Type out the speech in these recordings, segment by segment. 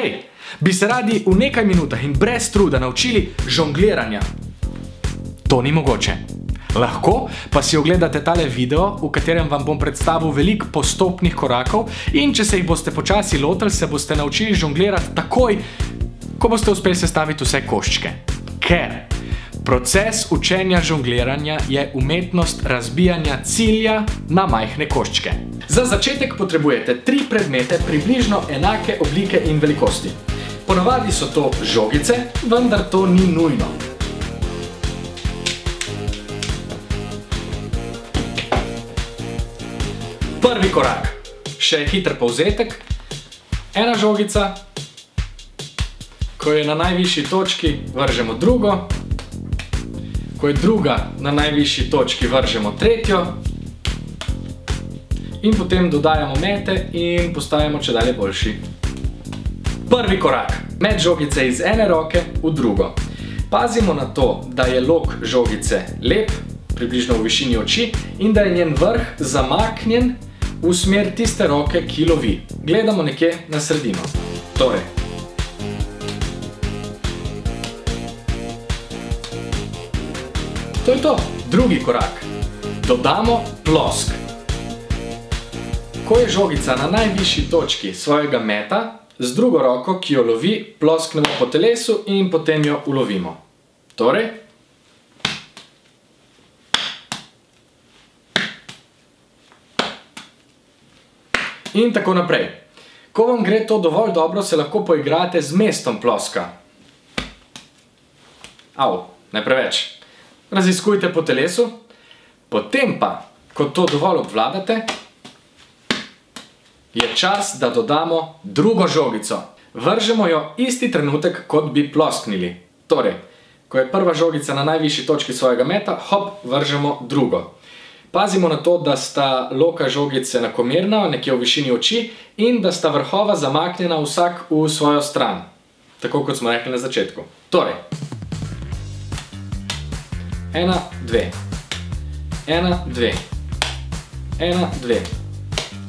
Hej, bi se radi v nekaj minutah in brez truda naučili žongliranja? To ni mogoče. Lahko pa si ogledate tale video, v katerem vam bom predstavil veliko postopnih korakov in če se jih boste počasi lotili, se boste naučili žonglirati takoj, ko boste uspeli sestaviti vse koščke. Ker proces učenja žongliranja je umetnost razbijanja cilja na majhne koščke. Za začetek potrebujete 3 predmete približno enake oblike in velikosti. Ponavadi so to žogice, vendar to ni nujno. Prvi korak. Še hiter povzetek. Ena žogica. Ko je na najvišji točki, vržemo drugo. Ko je druga na najvišji točki, vržemo tretjo. In potem dodajamo mete in postajamo čedalje boljši. Prvi korak. Met žogice iz ene roke v drugo. Pazimo na to, da je lok žogice lep, približno v višini oči, in da je njen vrh zamaknjen v smer tiste roke, ki lovi. Gledamo nekje na sredino. Torej. To je to. Drugi korak. Dodamo plosk. Ko je žogica na najvišji točki svojega meta, z drugo roko, ki jo lovi, plosknemo po telesu in potem jo ulovimo. Torej. In tako naprej. Ko vam gre to dovolj dobro, se lahko poigrate z mestom ploska. Au, ne preveč. Raziskujte po telesu. Potem pa, ko to dovolj obvladate, je čas, da dodamo drugo žogico. Vržemo jo isti trenutek, kot bi plosknili. Torej, ko je prva žogica na najvišji točki svojega meta, hop, vržemo drugo. Pazimo na to, da sta loka žogice enakomerna, nekje v višini oči, in da sta vrhova zamaknjena vsak v svojo stran. Tako kot smo rekli na začetku. Torej. 1, 2. 1, 2. 1, 2.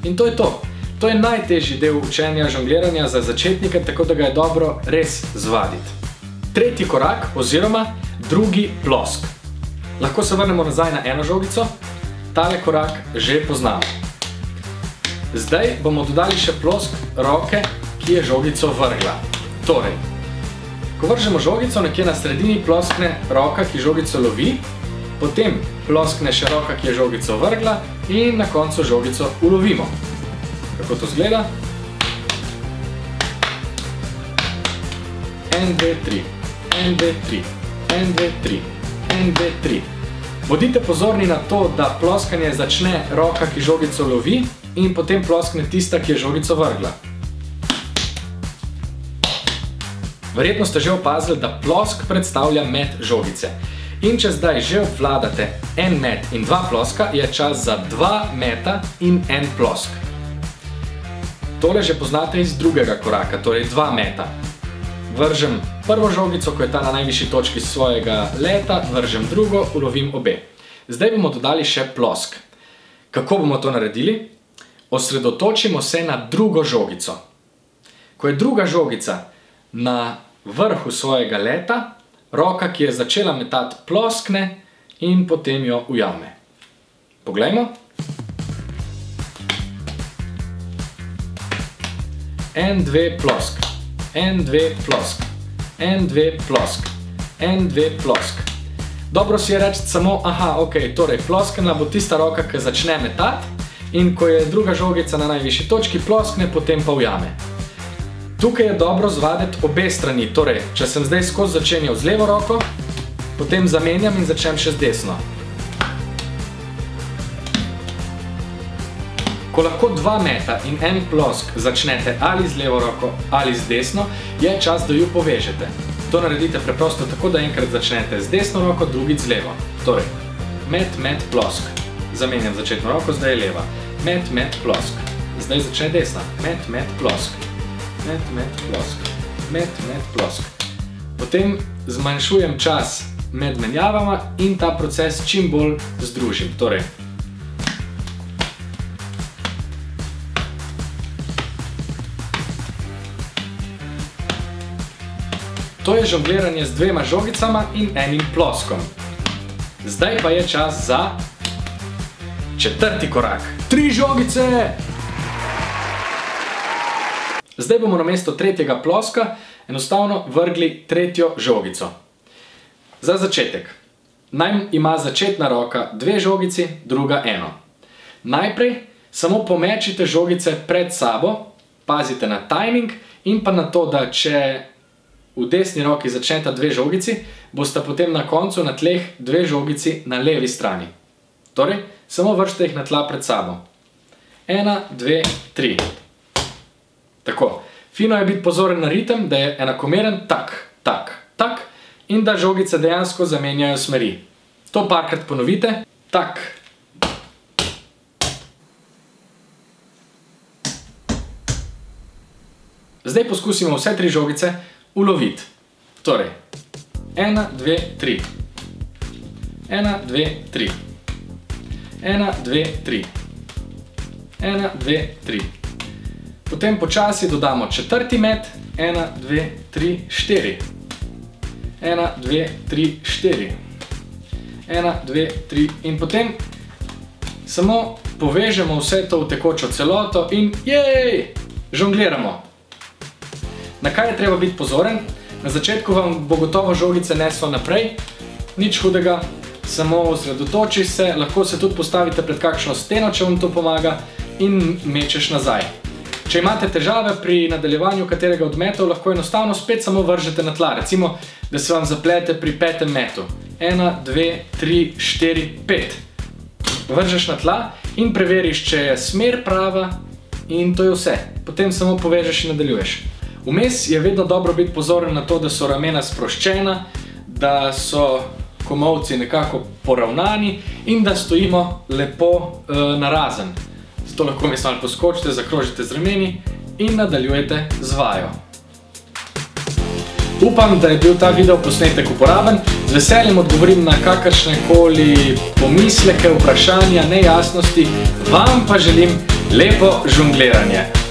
In to je to. To je najtežji del učenja žongliranja za začetnike, tako da ga je dobro res zvaditi. Tretji korak oziroma drugi plosk. Lahko se vrnemo nazaj na eno žogico. Tale korak že poznamo. Zdaj bomo dodali še plosk roke, ki je žogico vrgla. Torej, ko vržemo žogico, nekje na sredini ploskne roka, ki žogico lovi, potem ploskne še roka, ki je žogico vrgla in na koncu žogico ulovimo. Kako to zgleda? 1, 2, 3. 1, 2, 3. 1, 2, 3. 1, 2, 3. Bodite pozorni na to, da ploskanje začne roka, ki žogico lovi, in potem ploskne tista, ki je žogico vrgla. Verjetno ste že opazili, da plosk predstavlja met žogice. In če zdaj že obvladate en met in 2 ploska, je čas za 2 meta in en plosk. Tole že poznate iz drugega koraka, torej 2 meta. Vržem prvo žogico, ko je ta na najvišji točki svojega leta, vržem drugo, ulovim obe. Zdaj bomo dodali še plosk. Kako bomo to naredili? Osredotočimo se na drugo žogico. Ko je druga žogica na vrhu svojega leta, roka, ki je začela metati, ploskne in potem jo ujame. Poglejmo. 1, 2, plosk. 1, 2, plosk. 1, 2, plosk. 1, 2, plosk. Dobro si je reči samo, aha, ok, torej plosknila bo tista roka, ki začne metati, in ko je druga žogica na najvišji točki, ploskne, potem pa ujame. Tukaj je dobro zvaditi obe strani, torej, če sem zdaj skozi začenjal z levo roko, potem zamenjam in začnem še z desno. Ko lahko 2 meta in en plosk začnete ali z levo roko ali z desno, je čas, da ju povežete. To naredite preprosto tako, da enkrat začnete z desno roko, drugič z levo. Torej, met, met, plosk. Zamenjam začetno roko, zdaj je leva. Met, met, plosk. Zdaj začne desna. Met, met, plosk. Met, met, plosk. Met, met, plosk. Potem zmanjšujem čas med menjavama in ta proces čim bolj združim. Torej, To je žongliranje z dvema žogicama in enim ploskom. Zdaj pa je čas za četrti korak. 3 žogice! Zdaj bomo namesto tretjega ploska enostavno vrgli tretjo žogico. Za začetek. Naj ima začetna roka 2 žogici, druga 1. Najprej samo pomečite žogice pred sabo, pazite na timing in pa na to, da če v desni roki začneta 2 žogici, boste potem na koncu na tleh 2 žogici na levi strani. Torej, samo vršite jih na tla pred sabo. 1, 2, 3. Tako. Fino je biti pozoren na ritem, da je enakomeren tak, tak, tak in da žogice dejansko zamenjajo smeri. To parkrat ponovite. Tak. Zdaj poskusimo vse 3 žogice uloviti. Torej, 1, 2, 3. 1, 2, 3. 1, 2, 3. 1, 2, 3. Potem počasi dodamo četrti met. 1, 2, 3, 4. 1, 2, 3, 4. 1, 2, 3. In potem samo povežemo vse to v tekočo celoto in jej! Žongliramo. Na kaj je treba biti pozoren? Na začetku vam bo gotovo žogice neslo naprej, nič hudega, samo osredotoči se, lahko se tudi postavite pred kakšno steno, če vam to pomaga, in mečeš nazaj. Če imate težave pri nadaljevanju katerega od metov, lahko enostavno spet samo vržete na tla, recimo, da se vam zaplete pri 5. metu. 1, 2, 3, 4, 5. Vržeš na tla in preveriš, če je smer prava in to je vse. Potem samo povežeš in nadaljuješ. Vmes je vedno dobro biti pozoren na to, da so ramena sproščena, da so komolci nekako poravnani in da stojimo lepo narazen. Zato lahko vmes malo poskočite, zakrožite z rameni in nadaljujete z vajo. Upam, da je bil ta video posnetek uporaben. Z veseljem odgovorim na kakršnekoli pomisleke, vprašanja, nejasnosti. Vam pa želim lepo žongliranje.